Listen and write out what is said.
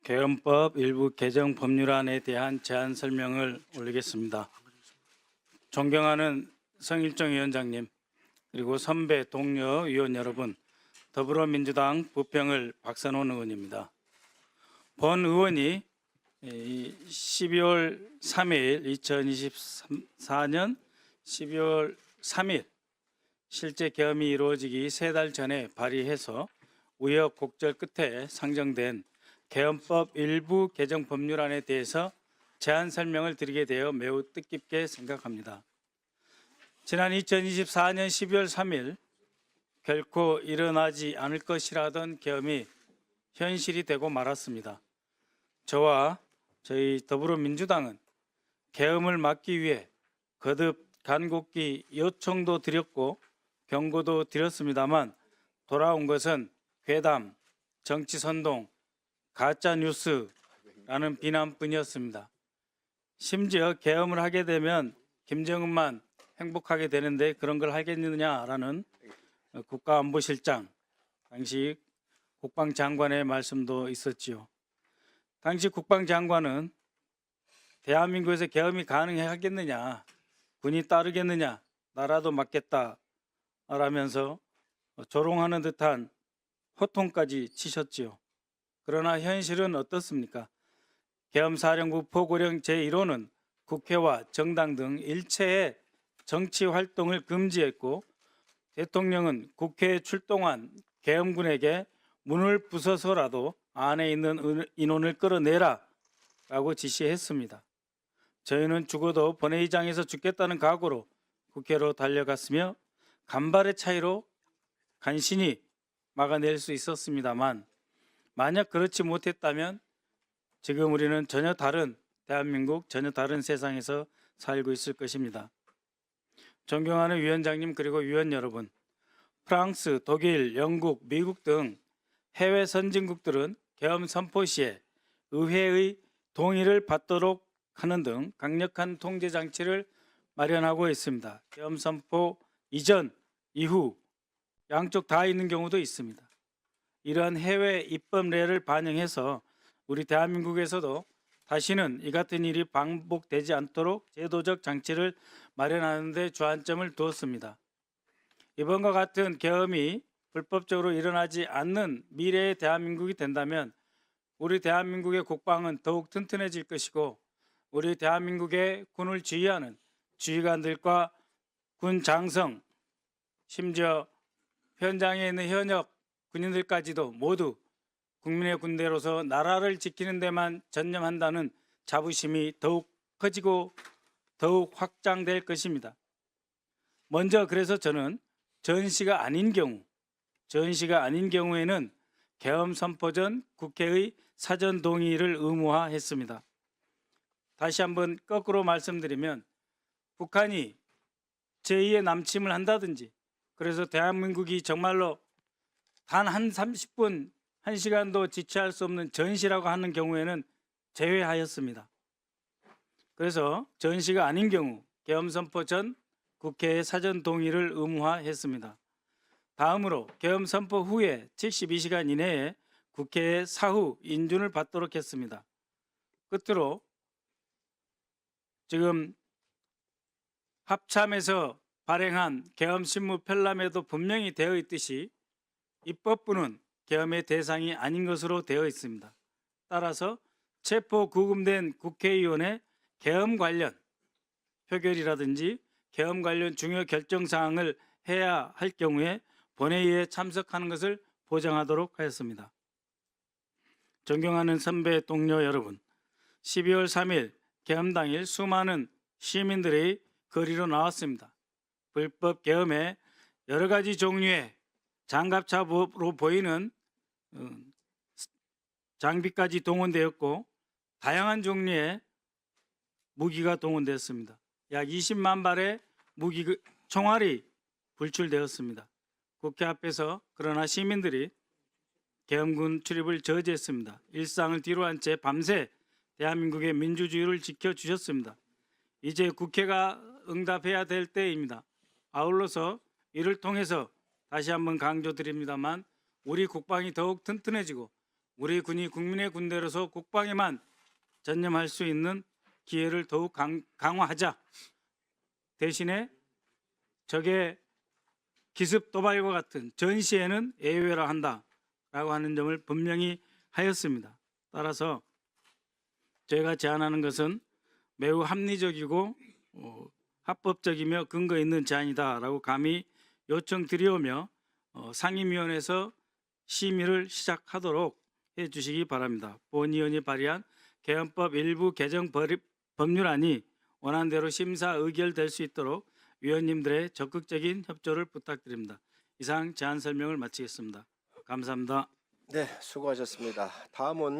개헌법 일부 개정 법률안에 대한 제안 설명을 올리겠습니다. 존경하는 성일정 위원장님, 그리고 선배 동료 위원 여러분, 더불어민주당 부평을 박선원 의원입니다. 본 의원이 12월 3일 2024년 12월 3일 실제 개헌이 이루어지기 3달 전에 발의해서 우여곡절 끝에 상정된 개헌법 일부 개정 법률안에 대해서 제안 설명을 드리게 되어 매우 뜻깊게 생각합니다. 지난 2024년 12월 3일 결코 일어나지 않을 것이라던 계엄이 현실이 되고 말았습니다. 저와 저희 더불어민주당은 계엄을 막기 위해 거듭 간곡히 요청도 드렸고 경고도 드렸습니다만 돌아온 것은 괴담, 정치선동, 가짜뉴스라는 비난뿐이었습니다. 심지어 계엄을 하게 되면 김정은만 행복하게 되는데 그런 걸 하겠느냐라는 국가안보실장, 당시 국방장관의 말씀도 있었지요. 당시 국방장관은 대한민국에서 계엄이 가능하겠느냐, 군이 따르겠느냐, 나라도 맡겠다 라면서 조롱하는 듯한 호통까지 치셨지요. 그러나 현실은 어떻습니까? 계엄사령부 포고령 제1호는 국회와 정당 등 일체의 정치 활동을 금지했고 대통령은 국회에 출동한 계엄군에게 문을 부숴서라도 안에 있는 인원을 끌어내라 라고 지시했습니다. 저희는 죽어도 본회의장에서 죽겠다는 각오로 국회로 달려갔으며 간발의 차이로 간신히 막아낼 수 있었습니다만 만약 그렇지 못했다면 지금 우리는 전혀 다른 대한민국, 전혀 다른 세상에서 살고 있을 것입니다. 존경하는 위원장님 그리고 위원 여러분, 프랑스, 독일, 영국, 미국 등 해외 선진국들은 계엄 선포 시에 의회의 동의를 받도록 하는 등 강력한 통제 장치를 마련하고 있습니다. 계엄 선포 이전, 이후 양쪽 다 있는 경우도 있습니다. 이러한 해외 입법례를 반영해서 우리 대한민국에서도 다시는 이 같은 일이 반복되지 않도록 제도적 장치를 마련하는 데 주안점을 두었습니다. 이번과 같은 계엄이 불법적으로 일어나지 않는 미래의 대한민국이 된다면 우리 대한민국의 국방은 더욱 튼튼해질 것이고 우리 대한민국의 군을 지휘하는 지휘관들과 군 장성, 심지어 현장에 있는 현역 군인들까지도 모두 국민의 군대로서 나라를 지키는 데만 전념한다는 자부심이 더욱 커지고 더욱 확장될 것입니다. 먼저 그래서 저는 전시가 아닌 경우에는 계엄 선포 전 국회의 사전 동의를 의무화했습니다. 다시 한번 거꾸로 말씀드리면 북한이 제2의 남침을 한다든지 그래서 대한민국이 정말로 단 한 30분, 1시간도 지체할 수 없는 전시라고 하는 경우에는 제외하였습니다. 그래서 전시가 아닌 경우 계엄 선포 전 국회의 사전 동의를 의무화했습니다. 다음으로 계엄 선포 후에 72시간 이내에 국회의 사후 인준을 받도록 했습니다. 끝으로 지금 합참에서 발행한 계엄 신무 편람에도 분명히 되어 있듯이 입법부는 계엄의 대상이 아닌 것으로 되어 있습니다. 따라서 체포 구금된 국회의원의 계엄 관련 표결이라든지 계엄 관련 중요 결정사항을 해야 할 경우에 본회의에 참석하는 것을 보장하도록 하였습니다. 존경하는 선배 동료 여러분, 12월 3일 계엄 당일 수많은 시민들이 거리로 나왔습니다. 불법 계엄에 여러 가지 종류의 장갑차로 보이는 장비까지 동원되었고 다양한 종류의 무기가 동원되었습니다. 약 20만 발의 총알이 불출되었습니다. 국회 앞에서 그러나 시민들이 계엄군 출입을 저지했습니다. 일상을 뒤로한 채 밤새 대한민국의 민주주의를 지켜주셨습니다. 이제 국회가 응답해야 될 때입니다. 아울러서 이를 통해서 다시 한번 강조드립니다만 우리 국방이 더욱 튼튼해지고 우리 군이 국민의 군대로서 국방에만 전념할 수 있는 기회를 더욱 강화하자. 대신에 적의 기습 도발과 같은 전시에는 예외라 한다라고 하는 점을 분명히 하였습니다. 따라서 저희가 제안하는 것은 매우 합리적이고 합법적이며 근거 있는 제안이다라고 감히 요청드리오며 상임위원회에서 심의를 시작하도록 해주시기 바랍니다. 본 의원이 발의한 개헌법 일부 개정 법률안이 원안대로 심사 의결될 수 있도록 위원님들의 적극적인 협조를 부탁드립니다. 이상 제안 설명을 마치겠습니다. 감사합니다. 네, 수고하셨습니다. 다음은